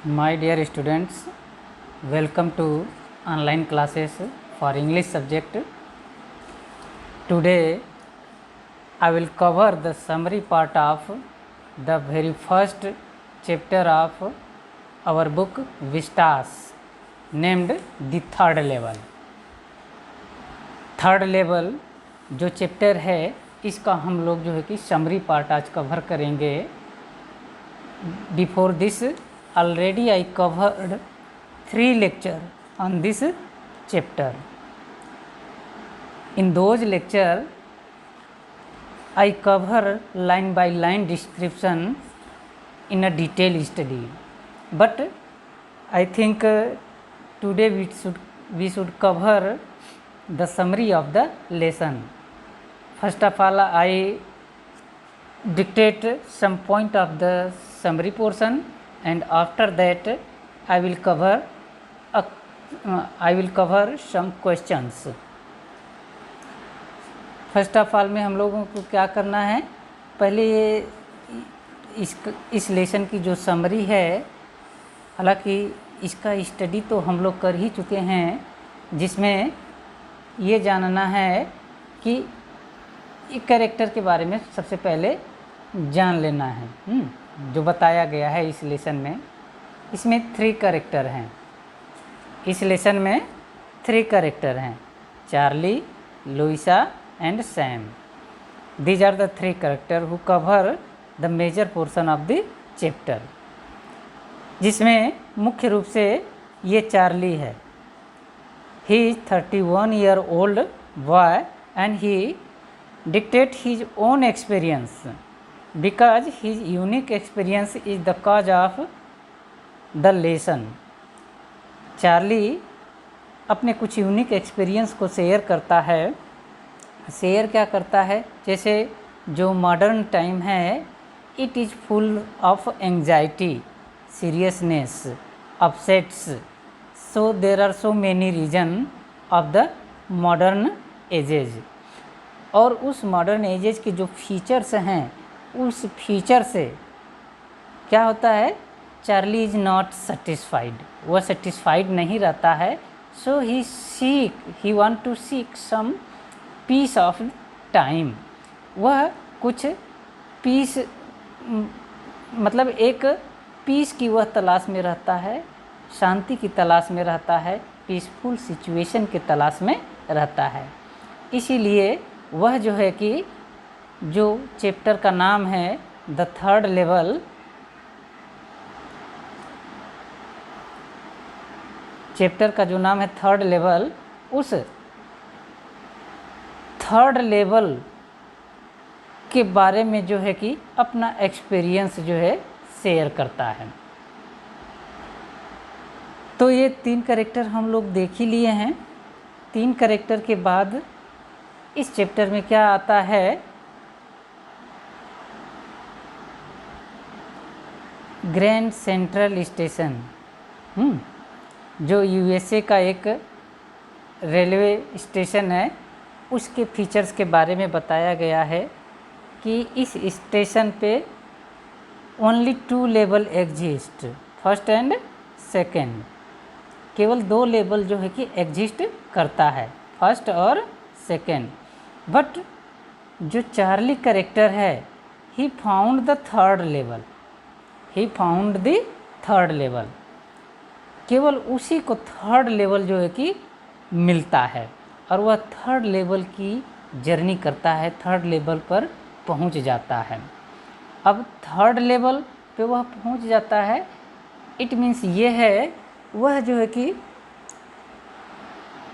My dear students, welcome to online classes for English subject. Today I will cover the summary part of the very first chapter of our book Vistas, named the third level. Third level जो chapter है इसका हम लोग जो है कि summary part आज cover करेंगे. Before this already I covered 3 lecture on this chapter. In those lecture I cover line by line description in a detailed study, but I think today we should cover the summary of the lesson. First of all, I dictate some point of the summary portion, and after that I will cover some questions. First of all में हम लोगों को क्या करना है, पहले ये इस लेसन की जो समरी है, हालांकि इसका स्टडी तो हम लोग कर ही चुके हैं, जिसमें ये जानना है कि कैरेक्टर के बारे में सबसे पहले जान लेना है. जो बताया गया है इस लेसन में, इसमें 3 कैरेक्टर हैं. इस लेसन में 3 कैरेक्टर हैं, Charlie, Louisa and Sam. These are the 3 character who cover the major portion of the chapter, जिसमें मुख्य रूप से ये चार्ली है. He is 31 year old boy and he dictate his own experience because his unique experience is the cause of the lesson. Charlie अपने कुछ unique experience को share करता है. शेयर क्या करता है, जैसे जो मॉडर्न टाइम है, it is full of anxiety, seriousness, upsets, so there are so many reason of the modern ages. और उस मॉडर्न एजेज के जो फीचर्स हैं, उस फीचर से क्या होता है, चार्ली इज़ नॉट सेटिस्फाइड, वह सेटिस्फाइड नहीं रहता है. So he want to seek some piece of time. वह कुछ पीस, मतलब एक पीस की वह तलाश में रहता है, शांति की तलाश में रहता है, पीसफुल सिचुएशन की तलाश में रहता है. इसीलिए वह जो है कि जो चैप्टर का नाम है द थर्ड लेवल, चैप्टर का जो नाम है थर्ड लेवल, उस थर्ड लेवल के बारे में जो है कि अपना एक्सपीरियंस जो है शेयर करता है. तो ये 3 कैरेक्टर हम लोग देख ही लिए हैं. 3 कैरेक्टर के बाद इस चैप्टर में क्या आता है, ग्रैंड सेंट्रल स्टेशन, जो यूएसए का एक रेलवे स्टेशन है, उसके फीचर्स के बारे में बताया गया है कि इस स्टेशन पे only 2 level exist, first and second. केवल 2 लेवल जो है कि एग्जिस्ट करता है, फर्स्ट और सेकेंड. बट जो चार्ली कैरेक्टर है, he found the third level, he found the third level. केवल उसी को थर्ड लेवल जो है कि मिलता है, और वह थर्ड लेवल की जर्नी करता है, थर्ड लेवल पर पहुंच जाता है. अब थर्ड लेवल पे वह पहुंच जाता है, इट मीन्स ये है, वह जो है कि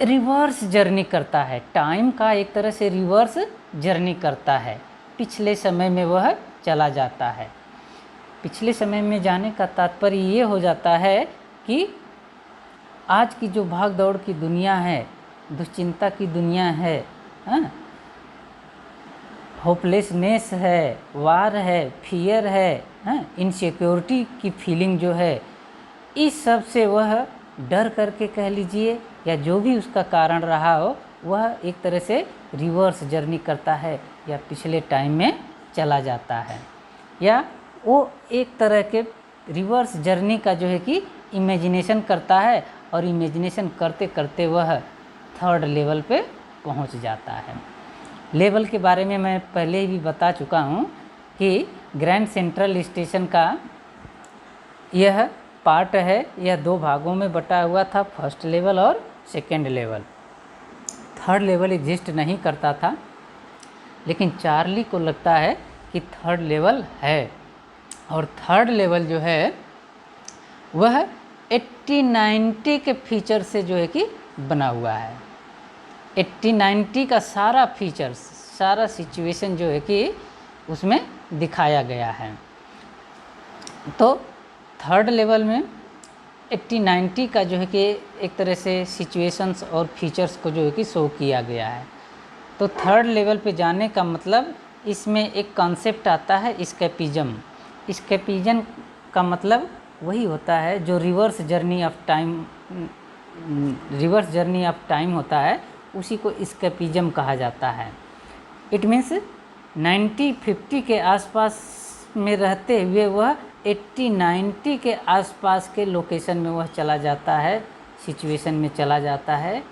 रिवर्स जर्नी करता है, टाइम का एक तरह से रिवर्स जर्नी करता है. पिछले समय में वह चला जाता है. पिछले समय में जाने का तात्पर्य ये हो जाता है कि आज की जो भाग दौड़ की दुनिया है, दुश्चिंता की दुनिया है, होपलेसनेस है, वार है, फियर है, इनसिक्योरिटी की फीलिंग जो है, इस सब से वह डर करके कह लीजिए, या जो भी उसका कारण रहा हो, वह एक तरह से रिवर्स जर्नी करता है, या पिछले टाइम में चला जाता है, या वो एक तरह के रिवर्स जर्नी का जो है कि इमेजिनेशन करता है और इमेजिनेशन करते करते वह थर्ड लेवल पे पहुंच जाता है। लेवल के बारे में मैं पहले ही भी बता चुका हूं कि ग्रैंड सेंट्रल स्टेशन का यह पार्ट है, यह दो भागों में बटा हुआ था, फर्स्ट लेवल और second level. Third level exist नहीं करता था, लेकिन चार्ली को लगता है कि थर्ड लेवल है, और थर्ड लेवल जो है वह 80-90 के फीचर से जो है कि बना हुआ है। 80-90 का सारा फीचर्स, सारा सिचुएशन जो है कि उसमें दिखाया गया है। तो थर्ड लेवल में 80-90 का जो है कि एक तरह से सिचुएशंस और फीचर्स को जो है कि शो किया गया है। तो थर्ड लेवल पे जाने का मतलब इसमें एक कॉन्सेप्ट आता है एस्केपिज्म। एस्केपिज्म का मतलब वही होता है जो रिवर्स जर्नी ऑफ टाइम होता है, उसी को एस्केपिज्म कहा जाता है। इट मीन्स 90-50 के आसपास में रहते हुए वह 80-90 के आसपास के लोकेशन में वह चला जाता है, सिचुएशन में चला जाता है,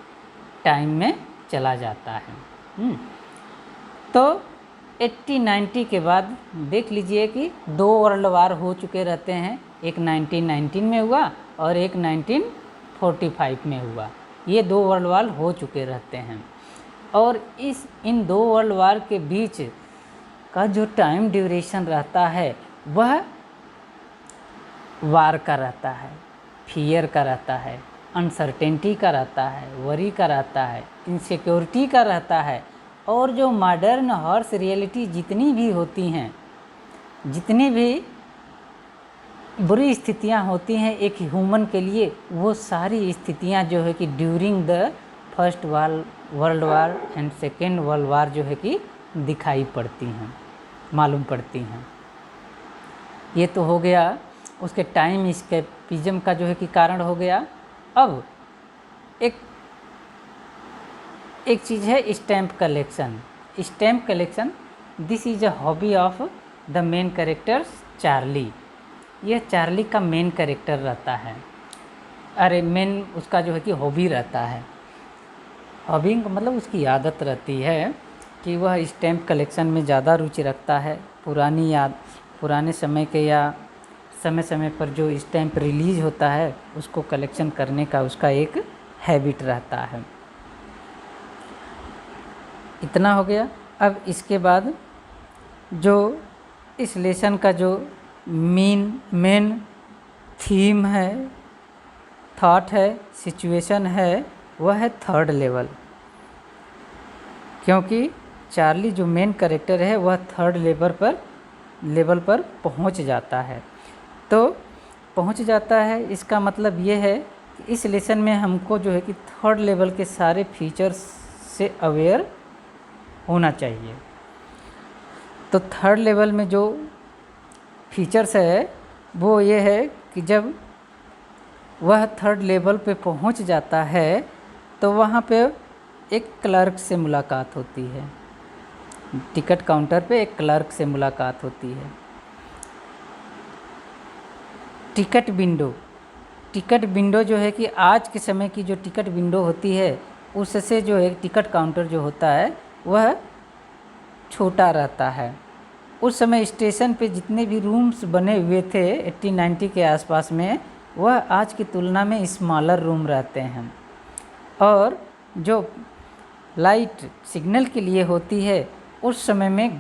टाइम में चला जाता है। तो 80-90 के बाद देख लीजिए कि 2 वर्ल्ड वार हो चुके रहते हैं, एक 1919 में हुआ और एक 1945 में हुआ। ये 2 वर्ल्ड वार हो चुके रहते हैं, और इन 2 वर्ल्ड वार के बीच का जो टाइम ड्यूरेशन रहता है वह वार का रहता है, फियर का रहता है, अनसर्टेनिटी का रहता है, वरी का रहता है, इनसिक्योरिटी का रहता है। और जो मॉडर्न हॉर्स रियलिटी जितनी भी होती हैं, जितनी भी बुरी स्थितियां होती हैं एक ह्यूमन के लिए, वो सारी स्थितियां जो है कि during the first world war and second world war जो है कि दिखाई पड़ती हैं, मालूम पड़ती हैं। ये तो हो गया उसके टाइम एस्केपिज्म का जो है कि कारण हो गया। अब एक चीज़ है stamp collection. Stamp collection, this is a hobby of the main character Charlie. यह चार्ली का मेन कैरेक्टर रहता है, अरे मेन उसका जो है कि हॉबी रहता है। हॉबी मतलब उसकी आदत रहती है कि वह स्टैम्प कलेक्शन में ज़्यादा रुचि रखता है। पुराने समय के या समय समय पर जो स्टैम्प रिलीज होता है उसको कलेक्शन करने का उसका एक हैबिट रहता है। इतना हो गया। अब इसके बाद जो इस लेसन का जो मेन थीम है, थॉट है, सिचुएशन है, वह है थर्ड लेवल। क्योंकि चार्ली जो मेन कैरेक्टर है वह थर्ड लेवल पर पहुंच जाता है। तो पहुंच जाता है इसका मतलब ये है कि इस लेसन में हमको जो है कि थर्ड लेवल के सारे फीचर्स से अवेयर होना चाहिए। तो थर्ड लेवल में जो फीचर्स है वो ये है कि जब वह थर्ड लेवल पे पहुंच जाता है तो वहाँ पे एक क्लर्क से मुलाकात होती है। टिकट काउंटर पे एक क्लर्क से मुलाकात होती है। टिकट विंडो जो है कि आज के समय की जो टिकट विंडो होती है उससे जो है टिकट काउंटर जो होता है वह छोटा रहता है। उस समय स्टेशन पे जितने भी रूम्स बने हुए थे 80-90 के आसपास में, वह आज की तुलना में स्मॉलर रूम रहते हैं। और जो लाइट सिग्नल के लिए होती है उस समय में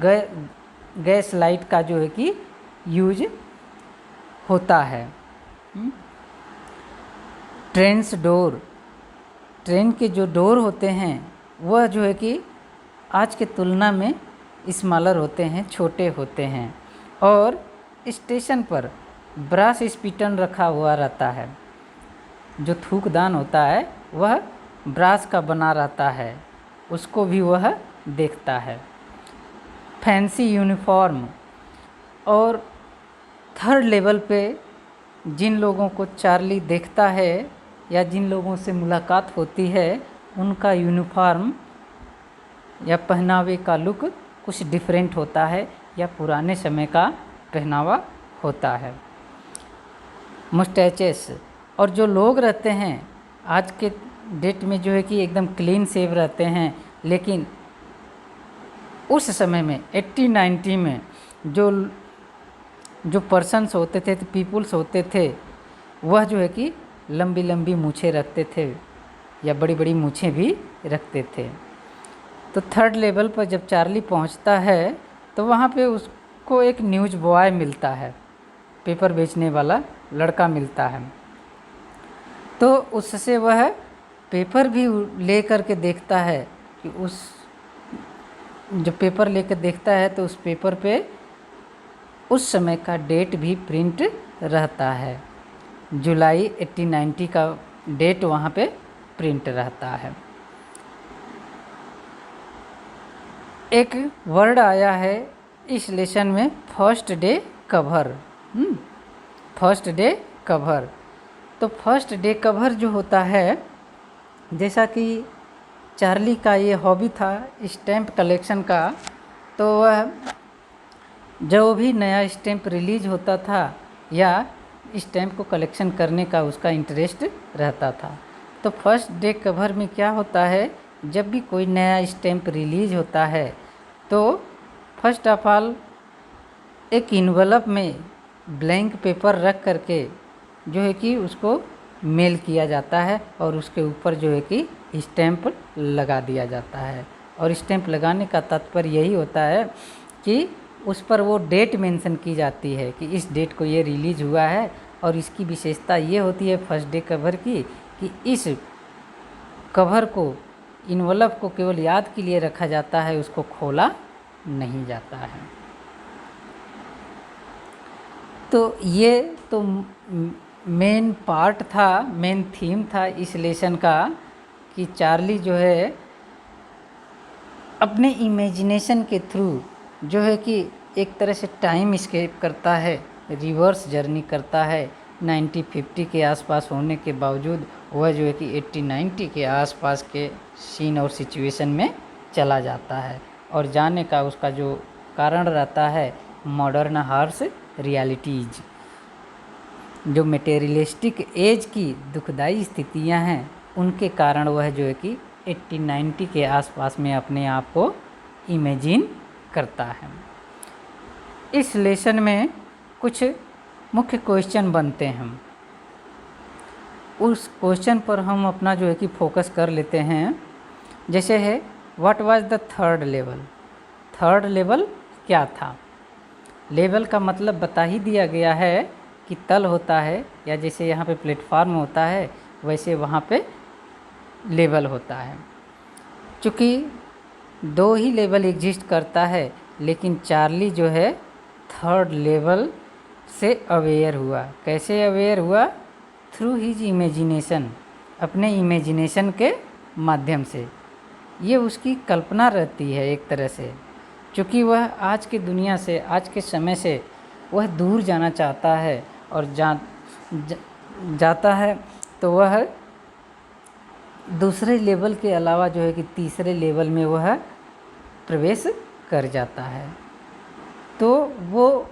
गैस लाइट का जो है कि यूज होता है। ट्रेन के जो डोर होते हैं वह जो है कि आज के तुलना में स्मॉलर होते हैं, छोटे होते हैं। और स्टेशन पर ब्रास स्पीटन रखा हुआ रहता है। जो थूकदान होता है वह ब्रास का बना रहता है, उसको भी वह देखता है। Fancy uniform. और थर्ड लेवल पे जिन लोगों को चार्ली देखता है या जिन लोगों से मुलाकात होती है उनका यूनिफॉर्म या पहनावे का लुक कुछ डिफरेंट होता है या पुराने समय का पहनावा होता है। मुस्टैचेस। और जो लोग रहते हैं आज के डेट में जो है कि एकदम क्लीन शेव रहते हैं, लेकिन उस समय में 80-90 में जो पर्सन्स होते थे, पीपुल्स होते थे, वह जो है कि लंबी लंबी मूछें रखते थे या बड़ी बड़ी मूछें भी रखते थे। तो थर्ड लेवल पर जब चार्ली पहुंचता है तो वहाँ पे उसको एक न्यूज़ बॉय मिलता है, पेपर बेचने वाला लड़का मिलता है। तो उससे वह पेपर भी ले कर के देखता है कि जब पेपर लेकर देखता है तो उस पेपर पे उस समय का डेट भी प्रिंट रहता है। जुलाई 1890 का डेट वहाँ पे प्रिंट रहता है। एक वर्ड आया है इस लेसन में, first day cover. First day cover. तो फर्स्ट डे कवर जो होता है, जैसा कि चार्ली का ये हॉबी था स्टैम्प कलेक्शन का, तो वह जो भी नया स्टैम्प रिलीज होता था या स्टैम्प को कलेक्शन करने का उसका इंटरेस्ट रहता था। तो फर्स्ट डे कवर में क्या होता है, जब भी कोई नया स्टैम्प रिलीज होता है तो फर्स्ट ऑफ ऑल एक इन्वेलप में ब्लैंक पेपर रख करके जो है कि उसको मेल किया जाता है और उसके ऊपर जो है कि स्टैम्प लगा दिया जाता है। और स्टैम्प लगाने का तात्पर्य यही होता है कि उस पर वो डेट मेंशन की जाती है कि इस डेट को ये रिलीज हुआ है। और इसकी विशेषता ये होती है फर्स्ट डे कवर की कि इस कवर को, इन्वेलप को केवल याद के लिए रखा जाता है, उसको खोला नहीं जाता है। तो ये तो मेन पार्ट था, मेन थीम था इस लेसन का कि चार्ली जो है अपने इमेजिनेशन के थ्रू जो है कि एक तरह से टाइम स्केप करता है, रिवर्स जर्नी करता है। 1950 के आसपास होने के बावजूद वह जो है कि 80-90 के आसपास के सीन और सिचुएशन में चला जाता है। और जाने का उसका जो कारण रहता है मॉडर्न हार्श रियलिटीज़, जो मटेरियलिस्टिक एज की दुखदाई स्थितियां हैं, उनके कारण वह जो है कि 80-90 के आसपास में अपने आप को इमेजिन करता है। इस लेसन में कुछ मुख्य क्वेश्चन बनते हैं, उस क्वेश्चन पर हम अपना जो है कि फोकस कर लेते हैं। जैसे है what was the third level. Third level क्या था? लेवल का मतलब बता ही दिया गया है कि तल होता है, या जैसे यहाँ पे प्लेटफार्म होता है वैसे वहाँ पे लेवल होता है। चूँकि 2 ही लेवल एग्जिस्ट करता है, लेकिन चार्ली जो है थर्ड लेवल से अवेयर हुआ। कैसे अवेयर हुआ? थ्रू हिज इमेजिनेशन, अपने इमेजिनेशन के माध्यम से। ये उसकी कल्पना रहती है एक तरह से, क्योंकि वह आज की दुनिया से, आज के समय से वह दूर जाना चाहता है और जाता है तो वह दूसरे लेवल के अलावा जो है कि तीसरे लेवल में वह प्रवेश कर जाता है। तो वो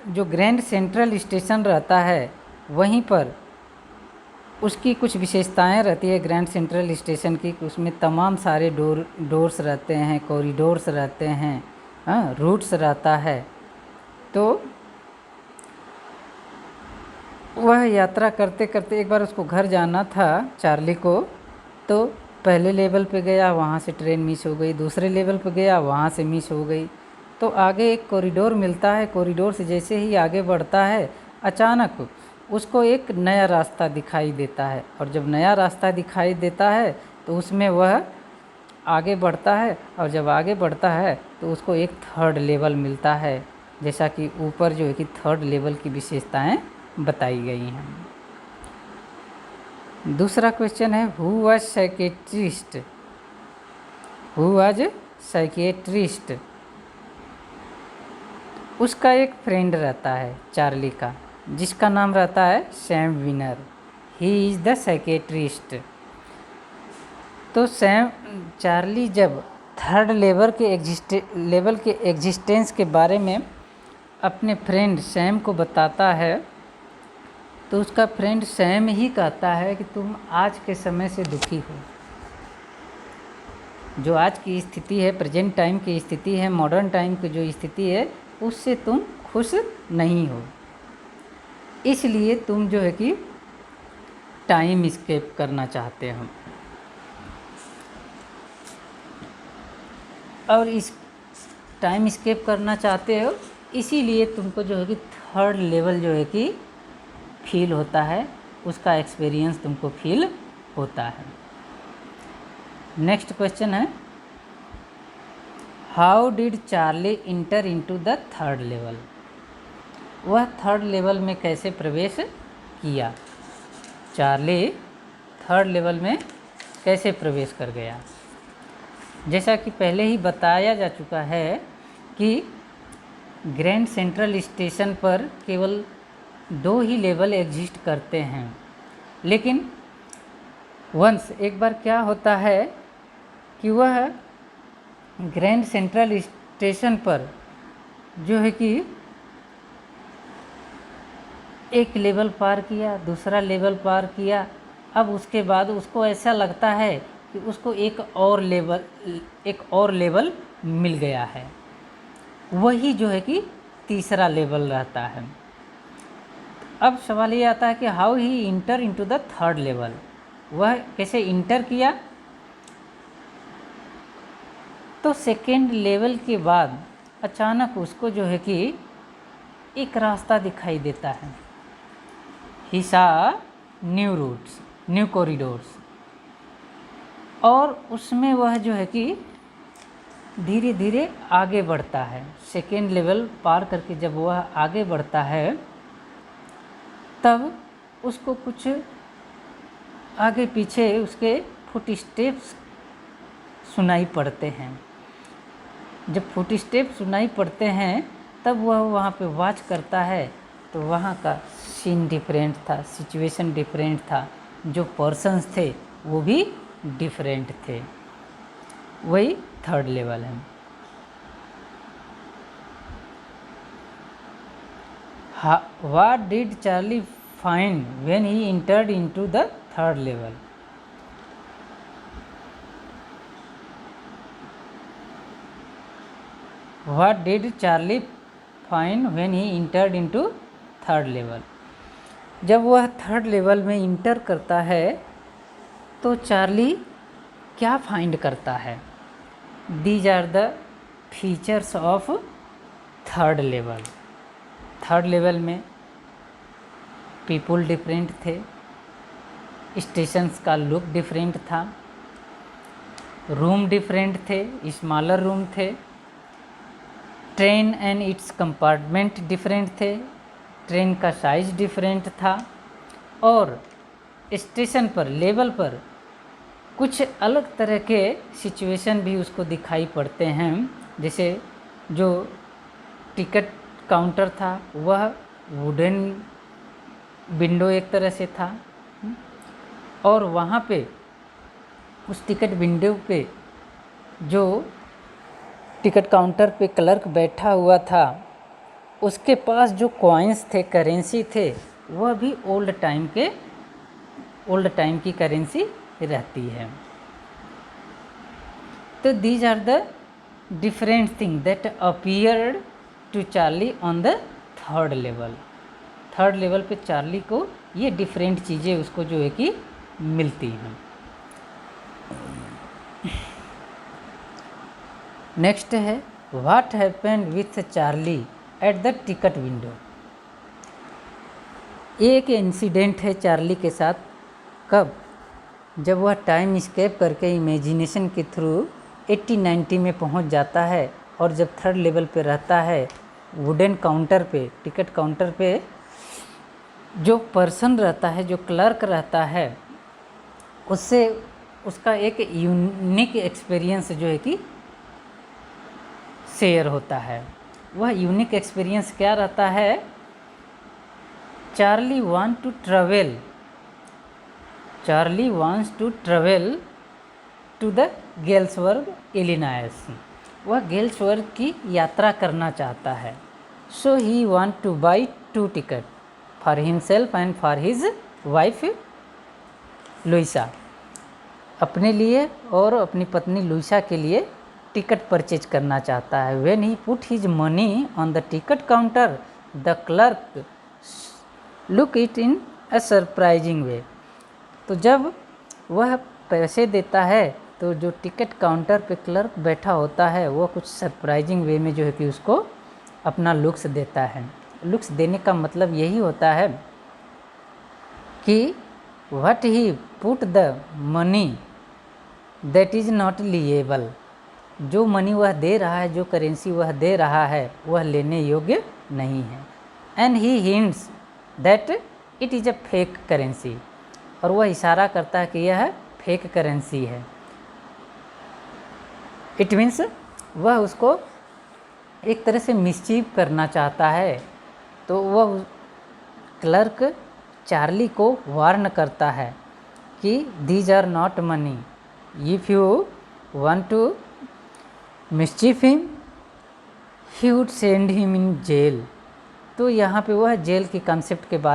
जो ग्रैंड सेंट्रल स्टेशन रहता है वहीं पर उसकी कुछ विशेषताएं रहती है ग्रैंड सेंट्रल स्टेशन की। उसमें तमाम सारे डोर्स रहते हैं, कॉरिडोर्स रहते हैं, रूट्स रहता है। तो वह यात्रा करते करते एक बार उसको घर जाना था चार्ली को, तो पहले लेवल पे गया, वहाँ से ट्रेन मिस हो गई। दूसरे लेवल पे गया, वहाँ से मिस हो गई। तो आगे एक कॉरिडोर मिलता है, कॉरिडोर से जैसे ही आगे बढ़ता है अचानक उसको एक नया रास्ता दिखाई देता है। और जब नया रास्ता दिखाई देता है तो उसमें वह आगे बढ़ता है, और जब आगे बढ़ता है तो उसको एक थर्ड लेवल मिलता है, जैसा कि ऊपर जो है कि थर्ड लेवल की विशेषताएं बताई गई हैं। दूसरा क्वेश्चन है who was psychiatrist. Who was psychiatrist. उसका एक फ्रेंड रहता है चार्ली का, जिसका नाम रहता है Sam winner. He is the psychiatrist. तो चार्ली जब थर्ड लेवल के एग्जिस्टेंस के बारे में अपने फ्रेंड सैम को बताता है, तो उसका फ्रेंड सैम ही कहता है कि तुम आज के समय से दुखी हो। जो आज की स्थिति है, प्रेजेंट टाइम की स्थिति है, मॉडर्न टाइम की जो स्थिति है, उससे तुम खुश नहीं हो। इसलिए तुम जो है कि टाइम स्केप करना चाहते हो। और इस टाइम स्केप करना चाहते हो, इसीलिए तुमको जो है कि थर्ड लेवल जो है कि फील होता है, उसका एक्सपीरियंस तुमको फील होता है। नेक्स्ट क्वेश्चन है, how did Charlie inter into the third level. वह थर्ड लेवल में कैसे प्रवेश किया। चार्ली थर्ड लेवल में कैसे प्रवेश कर गया। जैसा कि पहले ही बताया जा चुका है कि ग्रैंड सेंट्रल स्टेशन पर केवल 2 ही लेवल एग्जिस्ट करते हैं, लेकिन वंस एक बार क्या होता है कि वह ग्रैंड सेंट्रल स्टेशन पर जो है कि एक लेवल पार किया, दूसरा लेवल पार किया, अब उसके बाद उसको ऐसा लगता है कि उसको एक और लेवल मिल गया है, वही जो है कि तीसरा लेवल रहता है। अब सवाल ये आता है कि how he inter into the third level, वह कैसे इंटर किया। तो सेकेंड लेवल के बाद अचानक उसको जो है कि एक रास्ता दिखाई देता है। ही सा न्यू रूट्स, न्यू कॉरिडोर्स, और उसमें वह जो है कि धीरे धीरे आगे बढ़ता है। सेकेंड लेवल पार करके जब वह आगे बढ़ता है, तब उसको कुछ आगे पीछे उसके फुट स्टेप्स सुनाई पड़ते हैं। जब फुट स्टेप सुनाई पड़ते हैं, तब वह वहाँ पे वॉच करता है, तो वहाँ का सीन डिफरेंट था, सिचुएशन डिफरेंट था, जो पर्सन्स थे वो भी डिफरेंट थे। वही थर्ड लेवल है। What did Charlie find when he entered into the third level? What did Charlie find when he entered into third level? जब वह थर्ड लेवल में इंटर करता है, तो चार्ली क्या फाइंड करता है। These are the features of third level. Third level में पीपल डिफरेंट थे, स्टेशंस का लुक डिफरेंट था, रूम डिफरेंट थे, स्मॉलर रूम थे, train and its compartment different थे, ट्रेन का साइज डिफरेंट था, और स्टेशन पर लेवल पर कुछ अलग तरह के सिचुएशन भी उसको दिखाई पड़ते हैं। जैसे जो टिकट काउंटर था, वह वुडन विंडो एक तरह से था, और वहाँ पे उस टिकट विंडो पे जो टिकट काउंटर पे क्लर्क बैठा हुआ था, उसके पास जो कॉइन्स थे, करेंसी थे, वह भी ओल्ड टाइम की करेंसी रहती है। तो these are the different thing that appeared to Charlie on the third level. Third level पे चार्ली को ये डिफरेंट चीज़ें उसको जो है कि मिलती हैं। नेक्स्ट है, what happened with Charlie at the ticket window. एक इंसिडेंट है चार्ली के साथ, कब, जब वह टाइम स्केप करके इमेजिनेशन के थ्रू 80-90 में पहुंच जाता है, और जब थर्ड लेवल पे रहता है, वुडन काउंटर पे, टिकट काउंटर पे जो पर्सन रहता है, जो क्लर्क रहता है, उससे उसका एक यूनिक एक्सपीरियंस जो है कि शेयर होता है। वह यूनिक एक्सपीरियंस क्या रहता है। Charlie wants to travel to the Galesburg, Illinois. वह गेल्सबर्ग की यात्रा करना चाहता है। So he want to buy 2 ticket for himself and for his wife Luisa, अपने लिए और अपनी पत्नी लुइसा के लिए टिकट परचेज करना चाहता है। When he put his money on the ticket counter the clerk look it in a surprising way. तो जब वह पैसे देता है तो जो टिकट काउंटर पे क्लर्क बैठा होता है वो कुछ सरप्राइजिंग वे में जो है कि उसको अपना लुक्स देता है। लुक्स देने का मतलब यही होता है कि what he put the money that is not liable, जो मनी वह दे रहा है, जो करेंसी वह दे रहा है वह लेने योग्य नहीं है। And he hints that it is a fake currency, और वह इशारा करता है कि यह फेक करेंसी है। इट मीन्स वह उसको एक तरह से मिसचीव करना चाहता है। तो वह क्लर्क चार्ली को वार्न करता है कि these are not money, if you want to mischief him he would send him in jail. तो यहाँ पे वह जेल के कॉन्सेप्ट के बारे